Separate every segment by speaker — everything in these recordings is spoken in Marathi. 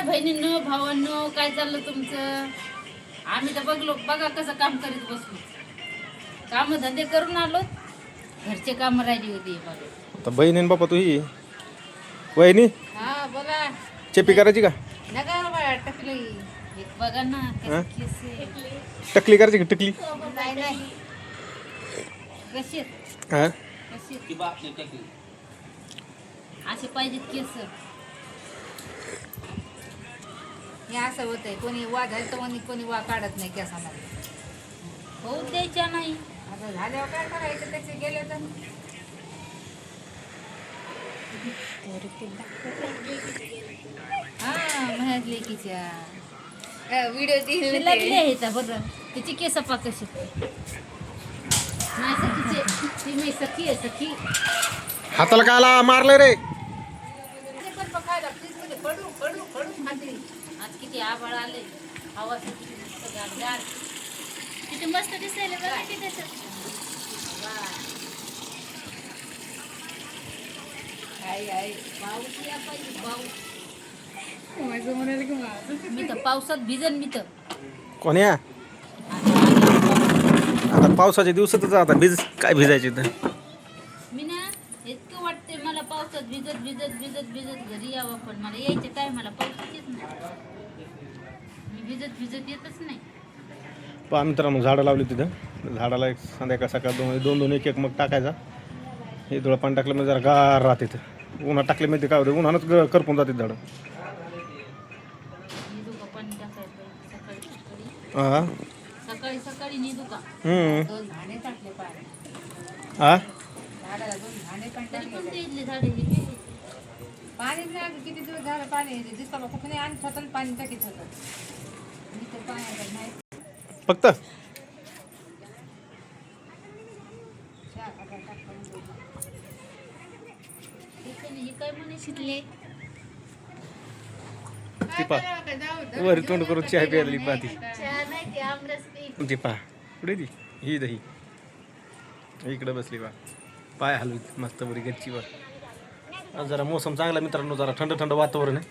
Speaker 1: बहिणींनो भावांनो, काय चाललं तुमचं? आम्ही तर बघा कसं काम करीत बसलो. काम धंदे करून आलो, घरचे काम राहिली होती बघा.
Speaker 2: आता बहीण आहे बापा तू ही वहिनी
Speaker 1: हा बघा,
Speaker 2: चेपी करायची का?
Speaker 1: नका बाबा टकली. एक बघा ना
Speaker 2: हा?
Speaker 1: कशी केस आहे.
Speaker 2: टकली करायची का टकली?
Speaker 1: नाही नाही, कशी
Speaker 2: हा
Speaker 1: कशी असे पाहिजेत केस. हे असं होतंय, कोणी वा घालतं कोणी वा काढत नाही केसामध्ये. होऊ द्यायच्या नाही. आता झाल्यावर काय करायचं, त्याचे गेले तर हा म्हणाल लेकीच्या व्हिडिओ लागले आहेत बरं. तिची केस पा कशी नाही सखीचे, ती मी सखी आहे सखी.
Speaker 2: हाताला काला मारलं रे.
Speaker 1: पण बघायला फ्रीजमध्ये पडू पडू पडू खाते. आज किती आभाळ आले, हवा सुटली मस्त गारगार.
Speaker 3: किती मस्त दिसायला बघा की त्याच्यात.
Speaker 1: आहे पाऊस या पाहिजे पाऊस.
Speaker 3: माझं म्हणाले की माझं
Speaker 1: मी तर पावसात भिजन मी तर.
Speaker 2: कोण्या आता पावसाच्या दिवसातच आता काय भिजायचे तर.
Speaker 1: मी ना इतकं वाटतंय मला पावसात भिजत भिजत भिजत भिजत घरी यावं, पण मला यायच्या टायमाला पाऊस येत नाही. मी भिजत भिजत येतच नाही.
Speaker 2: पहा मित्रांनो, झाडं लावली तिथं. झाडाला एक संध्याकाळ सकाळ दोन एक एक मग टाकायचा. हे थोडं पाणी टाकलं म्हणजे जरा गार राहते. उन्हात टाकले माहिती काय होतं, उन्हानंच करपून जाते झाडं.
Speaker 1: निदू का पाणी टाकायचं सकाळी सकाळी
Speaker 2: हा
Speaker 1: सकाळी सकाळी निदू का?
Speaker 2: हम्म.
Speaker 1: 2 झाडे टाकले पाणी.
Speaker 2: हा
Speaker 1: झाडाला 2 झाडे पण टाकले. कोणते इथले झाडे हे? पाणी नाही, किती दिवस झालं पाणी दिसतं खूप नाही. आणि स्वतः पाणी टाकीत होतं. मी तर पाण्याचं नाही.
Speaker 2: फक्त
Speaker 1: काय म्हणे
Speaker 3: शिकले.
Speaker 2: ती पा वर तोंड करून चहा प्यायला पाहती.
Speaker 3: चहा नाही ते आमरस पी.
Speaker 2: ती पहा कुठे ती ही दही इकडे बसली बा, पाय हलवीत मस्त बरी गच्चीवर. आज जरा मोसम चांगला मित्रांनो, जरा थंड थंड वातावरण आहे.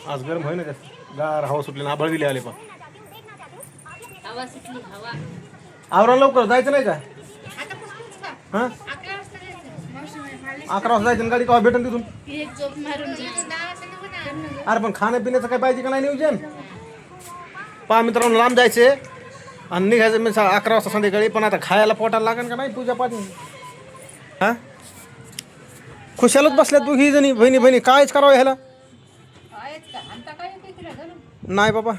Speaker 2: आज गरम होय ना जास्त, गार हवा सुटली ना, आभाळ गेले आले पा.
Speaker 1: हवा सुटली हवा.
Speaker 2: आवरा लवकर जायचं नाही का? हा 11 वाजता जायचं. गाडी केव्हा भेटेल तिथून?
Speaker 3: एक झोप मारून
Speaker 2: अरे पण खाण्यापिण्याचं काय पाहिजे का नाही नियोजन? पहा मित्रांनो, लांब जायचे आणि निघायचं मी 11 वाजता संध्याकाळी. पण आता खायला पोटाला लागेल का नाही पूजा पाठ? हा खुशालच बसल्या तू ही जणी बहिणी बहिणी. कायच करावं ह्याला? नाही बाबा,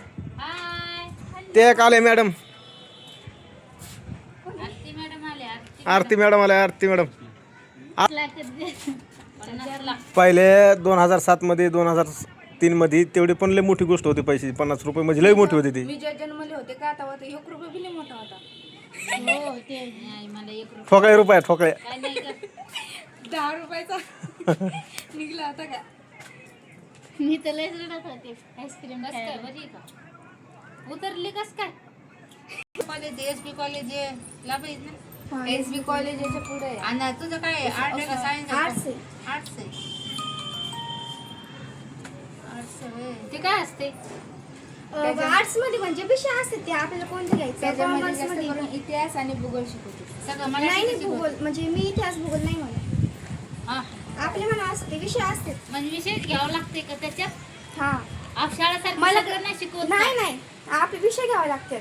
Speaker 2: ते एक आले मॅडम,
Speaker 1: आरती मॅडम आले.
Speaker 2: आरती मॅडम आले. आरती मॅडम
Speaker 1: पन्नासला.
Speaker 2: पहिले 2007 मध्ये 2003 मध्ये तेवढी पण लय मोठी गोष्ट होती. पैसे 50 रुपये म्हणजे लय मोठी होती ती.
Speaker 4: मी ज्या जन्मले होते का तेव्हा ते 1 रुपये बी लय मोठा होता.
Speaker 1: हो ते नाही, मला 1 रुपया
Speaker 2: ठोकळे रुपये ठोकळे.
Speaker 1: काय नाही का.
Speaker 4: 10 रुपयाचा निघला होता का?
Speaker 3: मी तर लयच रडत होते आईस्क्रीम
Speaker 1: कस काय बरी आहे का? उतरली कस काय? कॉलेज एसबी कॉलेज लाभ ना.
Speaker 4: एसबी कॉलेज याच्या पुढे आहे.
Speaker 1: आणि तुझं काय आर्ट आहे का सायन्स?
Speaker 4: आर्ट्स आहे.
Speaker 1: आर्ट्स आहे. आर्ट्स आहे. ते काय असते?
Speaker 5: आर्ट्स मध्ये म्हणजे विषय असते ते आपल्याला कोणते घ्यायचं.
Speaker 4: त्याच्यामध्ये
Speaker 5: कॉमर्स
Speaker 4: जास्त
Speaker 5: मध्ये
Speaker 4: करून इतिहास आणि भूगोल शिकवते.
Speaker 1: सगळं
Speaker 5: नाही
Speaker 1: मला
Speaker 5: नाही भूगोल म्हणजे मी इतिहास भूगोल नाही म्हणत.
Speaker 1: हा
Speaker 5: आपले म्हणा असते विषय असते.
Speaker 1: म्हणजे विषय घ्यावं लागते का त्याच्यात?
Speaker 5: हा
Speaker 1: शाळासारखं
Speaker 5: मला
Speaker 1: सगळं नाही शिकवत.
Speaker 5: नाही नाही आपले विषय घ्यावे लागतात.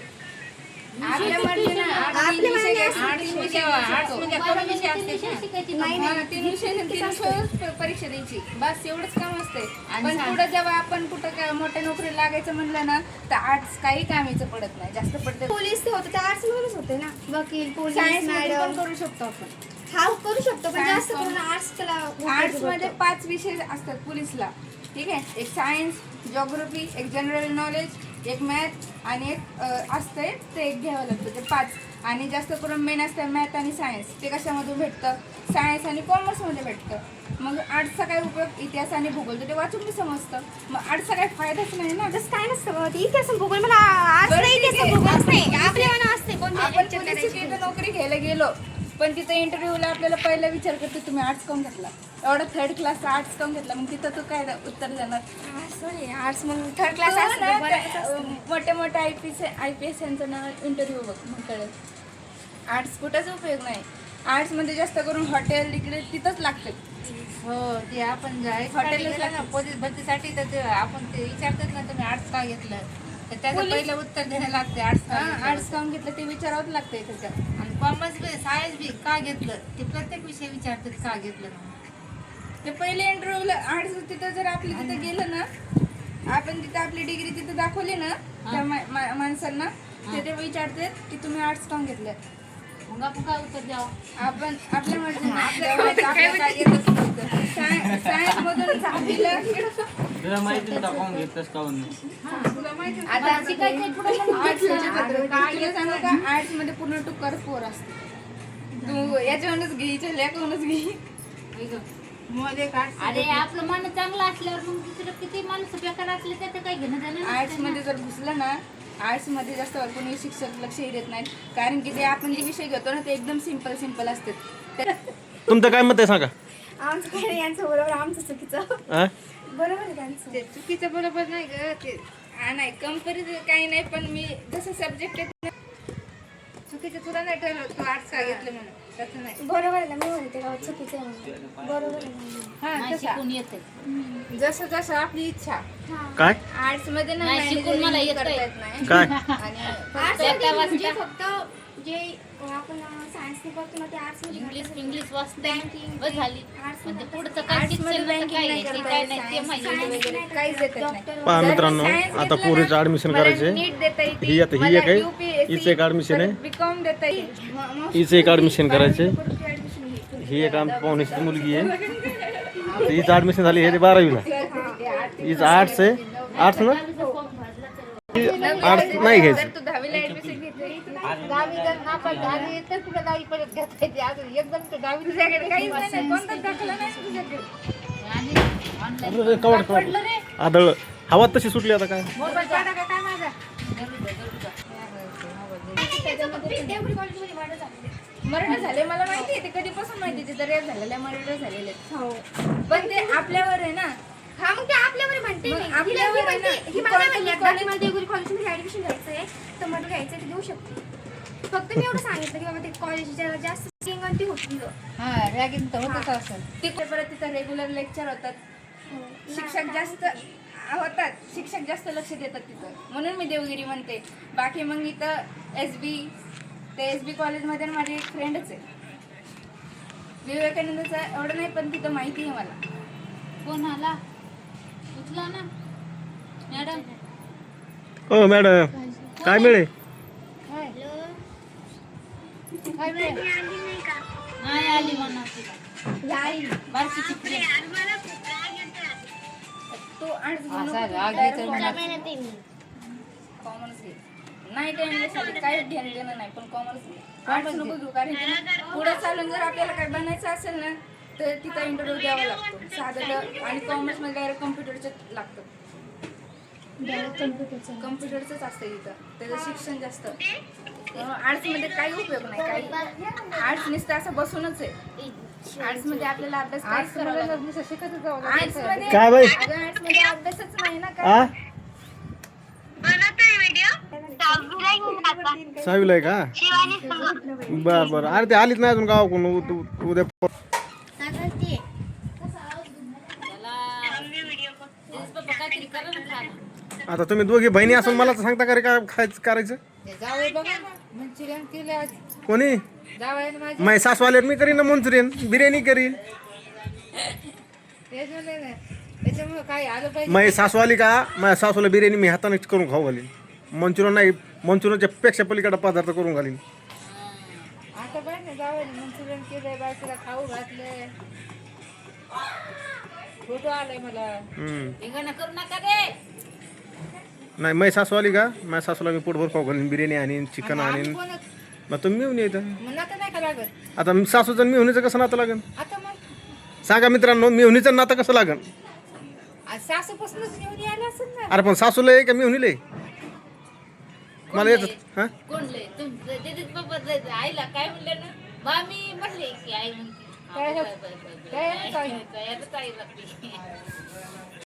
Speaker 4: आपल्या मर्जीनं
Speaker 5: आपल्या मनाने असते.
Speaker 4: आर्ट्स मध्ये कोण विषय असते?
Speaker 5: नाही
Speaker 4: हा,
Speaker 5: नाही
Speaker 4: 3 विषय 3 विषयावर परीक्षा द्यायची, बस एवढंच काम असतंय. पण पुढे जेव्हा आपण कुठं काय मोठ्या नोकरी लागायचं म्हणलं ना, तर आर्ट्स काही कामीचं पडत नाही, जास्त पडते.
Speaker 5: पोलीस ते होते ते आर्ट्स मधूनच होते ना. वकील पोलीस
Speaker 4: सायन्स मध्ये पण
Speaker 5: मॅडम
Speaker 4: करू शकतो आपण.
Speaker 5: हा करू शकतो, पण
Speaker 4: Science
Speaker 5: जास्त
Speaker 4: पण.
Speaker 5: करून आर्ट्स त्याला
Speaker 4: आर्ट्स मध्ये 5 विषय असतात पोलीसला. ठीक आहे, एक सायन्स, जिओग्राफी, एक जनरल नॉलेज, एक मॅथ आणि एक असतंय ते एक घ्यावं लागतं. ते 5. आणि जास्त करून मेन असतं मॅथ आणि सायन्स. ते कशामधून भेटतं? सायन्स आणि कॉमर्समध्ये भेटतं. मग आर्ट्सचा काय उपयोग? इतिहास आणि भूगोल तर ते वाचून मी समजतं. मग आर्ट्सचा काही फायदाच नाही ना.
Speaker 5: तसं काय नसतं बाबा. ते इतिहास आणि भूगोल मला आर्ट्स
Speaker 4: बरं,
Speaker 5: नाही
Speaker 4: ठीक
Speaker 5: इतिहास
Speaker 4: आहे.
Speaker 5: भूगोल नाही आपल्या मना असते. कोणत्या
Speaker 4: आपण पोलीसची नोकरी घ्यायला गेलो पण तिथं इंटरव्ह्यूला आपल्याला पहिला विचार करते तुम्ही आर्ट्स काऊन घेतला, एवढा 3rd क्लासचा आर्ट्स काऊन घेतला, मग तिथं तू काय उत्तर देणार?
Speaker 5: आर्ट्स मग 3rd क्लास
Speaker 4: तो
Speaker 5: असतं
Speaker 4: ना,
Speaker 5: ते बरं असतं.
Speaker 4: मोठ्या मोठ्या IPS यांचं ना इंटरव्ह्यू बघ मग कळेल. आर्ट्स कुठंच उपयोग नाही. आर्ट्समध्ये जास्त करून हॉटेल इकडे तिथंच लागते.
Speaker 1: हो ते आपण हॉटेल ना पोलीस भरतीसाठी तर ते आपण ते विचारतात ना तुम्ही आर्ट्स का घेतलं, तर त्याचं पहिलं उत्तर द्यायला लागते आर्ट्स
Speaker 4: आर्ट्स काऊन घेतलं ते विचारावंच लागतंय त्याच्यात.
Speaker 1: आणि कॉमर्स बी सायन्स बी का घेतलं ते प्रत्येक विषय विचारतात का घेतलं म्हणून.
Speaker 4: ते पहिले इंटरव्ह्यूला आर्ट्स तिथं जर आपली तिथं गेलं ना, आपण तिथं आपली डिग्री तिथं दाखवली ना त्या माणसांना, ते विचारतात की तुम्ही आर्ट्स काऊन घेतलं.
Speaker 1: मग आपण काय उत्तर द्यावं?
Speaker 4: आपण आपल्या मर्जीने आपल्या काय येतच नव्हतं. सायन्स मधून झालेलं
Speaker 6: तुला माहिती आहे टाकून घेतलंस का म्हणून?
Speaker 4: आता शिकायचं तुला सांगू का, आर्ट्स मध्ये पूर्ण टुकार पोर असते. तू याच्यावरूनच घे, लेखावरूनच घे.
Speaker 1: मध्ये आर्ट्स
Speaker 3: अरे आपलं मन चांगलं असल्यावर मग दुसरं किती माणसं बेकार असले त्याचं काही घेणं देणं नसतं
Speaker 4: आर्ट्स
Speaker 3: ना.
Speaker 4: मध्ये जर घुसलं ना, आर्ट्स मध्ये जास्त कोणी शिक्षक लक्षही देत नाहीत, कारण की ते आपण जे विषय घेतो ना ते एकदम सिंपल असतात.
Speaker 2: तुमचं काय मत आहे सांगा?
Speaker 5: आमचं काही नाही, यांचं बरोबर, आमचं चुकीचं.
Speaker 2: हा?
Speaker 5: बरोबर आहे त्यांचं.
Speaker 4: ते चुकीचं बरोबर नाही ग ते. नाही कंपॅरिझन काही नाही, पण मी जसं सब्जेक्ट आहेत ना, चुकीचं तुला नाही ठरवलं तू आर्ट्स का घेतलं म्हणून, तसं नाही.
Speaker 5: बरोबर आहे ना, मी म्हणते का चुकीचं आहे म्हणून. बरोबर आहे ना.
Speaker 3: नाही
Speaker 4: तसं
Speaker 3: शिकून येते.
Speaker 4: जसं आपली इच्छा.
Speaker 2: काय
Speaker 4: आर्ट्स मध्ये ना
Speaker 3: नाही, शिकून मला
Speaker 4: managerial
Speaker 3: येतंय.
Speaker 4: करता येत नाही.
Speaker 2: काय
Speaker 4: आणि
Speaker 5: आर्ट्समध्ये म्हणजे फक्त जे आपण सायन्सने करतो ना ते आर्ट्समध्ये
Speaker 3: इंग्लिश वाचते
Speaker 5: Banking,
Speaker 3: बस झाली.
Speaker 5: arts
Speaker 3: पण ते
Speaker 5: मध्ये
Speaker 3: पुढचं काय
Speaker 4: आर्ट्स मध्ये
Speaker 3: शिक्षण
Speaker 4: बँकिंग
Speaker 3: काय
Speaker 4: नाही
Speaker 3: आहे, ते
Speaker 4: करता
Speaker 3: काय
Speaker 4: येत,
Speaker 3: नाही ते
Speaker 4: science,
Speaker 3: माहिती
Speaker 4: science
Speaker 3: वगैरे.
Speaker 4: नाही, काहीच देत नाही.
Speaker 2: पहा
Speaker 4: जर
Speaker 2: मित्रांनो,
Speaker 4: science
Speaker 2: आता
Speaker 4: घेतलं
Speaker 2: पोरीचं
Speaker 4: ना,
Speaker 2: admission
Speaker 4: मला
Speaker 2: करायचंय.
Speaker 4: NEET देता येते,
Speaker 2: ही आता ही
Speaker 4: मला
Speaker 2: एक आहे,
Speaker 4: UPSC,
Speaker 2: हिचं एक admission आहे.
Speaker 4: परत BCom देता येते.
Speaker 2: हिचं एक admission करायचंय.
Speaker 4: कुठची admission घे?
Speaker 2: ही एक आमच्या पाहुण्याची मुलगी आहे, तर हिचं ऍडमिशन झाली हे 12वीला. हिचं आर्ट्स आहे. आर्ट्स ना आर्ट्स नाही घ्यायचं.
Speaker 4: जर तू 10वीला ऍडमिशन घेतली,
Speaker 1: दहावी जर नापास झाली तर तुला 10वी परत घेता येते. अजून एकदम तर 10वी
Speaker 4: तुझ्याकडे काहीच नाही, कोणताच दाखला नाही तुझ्याकडे.
Speaker 3: आणि ऑनलाईन
Speaker 2: कवड आदळ हवा तशी सुटली आता काय.
Speaker 1: मोबाईल काढा का काय माझा?
Speaker 5: देवगिरी कॉलेजमध्ये वाढत झालेले.
Speaker 4: मर्डर झाले मला माहिती आहे, ते कधीपासून माहिती आहे, तिथं रेप झालेल्या मर्डर झालेले आहेत.
Speaker 5: हो.
Speaker 4: पण ते आपल्यावर आहे ना.
Speaker 5: हा मग ते आपल्यावर म्हणते
Speaker 4: मग
Speaker 5: मी.
Speaker 4: आपल्यावर
Speaker 5: ही
Speaker 4: आहे ना.
Speaker 5: म्हणते- ही मला म्हणली एकदा की मला देवगिरी कॉलेजमध्ये ऍडमिशन घ्यायचं आहे, तर म्हटलं घ्यायचं आहे, घेऊ शकते. फक्त मी एवढं सांगितलं की बाबा ते कॉलेजच्या जास्त ती होती.
Speaker 1: हा रॅगिंग तर होतच असेल.
Speaker 4: तिकडे परत तिथं रेग्युलर लेक्चर होतात, शिक्षक जास्त होतात, शिक्षक जास्त लक्ष देतात तिथं, म्हणून मी देवगिरी म्हणते. बाकी मग इथं SB कॉलेजमध्ये माझी एक फ्रेंडच आहे. विवेकानंदचं एवढं नाही, पण तिथं माहिती आहे मला.
Speaker 3: कोण आला उचला ना मॅडम.
Speaker 2: हो मॅडम काय मिळेल?
Speaker 1: काय मिळेल?
Speaker 3: नाही आली म्हणा बारकी चिपली.
Speaker 4: तो
Speaker 1: असा राग येतो मला.
Speaker 4: कॉमर्स घे. नाही ते काही घेणं देणं नाही, पण कॉमर्स घे. आर्ट्स नको घेऊ, कारण की पुढे चालून जर आपल्याला काय बनायचं असेल ना, तर तिथं इंटरव्ह्यू द्यावा लागतो साधं. आणि कॉमर्समध्ये डायरेक्ट कम्प्युटरचं लागतं. कम्प्युटरचंच असतं इथं, त्याचं शिक्षण जास्त. आर्ट्समध्ये काही उपयोग नाही, काही आर्ट्स नुसतं असं बसूनच आहे. आर्ट्समध्ये आपल्याला अभ्यास काहीच करावा लागत नाही.
Speaker 1: नुसतं शिकतच जावं लागतं.
Speaker 4: आर्ट्समध्ये
Speaker 2: काय बाई?
Speaker 4: आर्ट्समध्ये अभ्यासच नाही ना
Speaker 2: आ
Speaker 4: काय.
Speaker 2: 6वीला आहे का? बर अरे ते आलीच नाही अजून गावाकडून. उद्या
Speaker 3: त्याला तेच बाबा काहीतरी करा ना खायला.
Speaker 2: आता तुम्ही दोघी बहिणी असून मला तर सांगता का रे काय खायचं करायचं?
Speaker 1: ते जावई बघा ना, मंचुरियन केले आज.
Speaker 2: कोणी?
Speaker 1: जावईने माझे
Speaker 2: माझी सासू आल्यावर मी करीन ना मंचुरियन, बिर्याणी करीन.
Speaker 1: तेच म्हणले ना, त्याच्यामुळे काय आलं पाहिजे.
Speaker 2: माझी सासू आली का माझ्या सासूला बिर्याणी मी हातानेच करून खाऊ घालीन. मंचुरियन नाही, मंचुरियनच्या पेक्षा पलीकडे पदार्थ करून घालीन.
Speaker 1: आता पाहिजे जावईने मंचुरियन केलंय, बायकोला खाऊ घातलंय. फोटो आलाय मला.
Speaker 3: हिंगणं करू नका रे.
Speaker 2: नाही माझी सासू आली का माझ्या सासूला मी पोटभर खाऊ घालीन, बिर्याणी आणीन, चिकन आणीन. मग तुम्ही मिळून येतं.
Speaker 1: मग नातं नाही का लागत?
Speaker 2: आता सासूचं आणि मिळवणीचं कसं नातं लागन?
Speaker 1: आता मग
Speaker 2: सांगा मित्रांनो, मिळवणीचं नातं कसं लागन?
Speaker 1: आज सासूपासूनच घेऊन यायला असेल ना.
Speaker 2: अरे पण सासूला आहे का मिळवणीला आहे? मला येत हा
Speaker 3: कोण लय तुमचं दीदीच बाबा आईला काय म्हणले ना मामी म्हणले की आई म्हणते
Speaker 1: काय
Speaker 3: हा,
Speaker 1: हे-
Speaker 3: बरं, बरं, बरं,
Speaker 1: काय हे
Speaker 3: बरं.
Speaker 1: ताई?
Speaker 3: काय हे ताई लागली.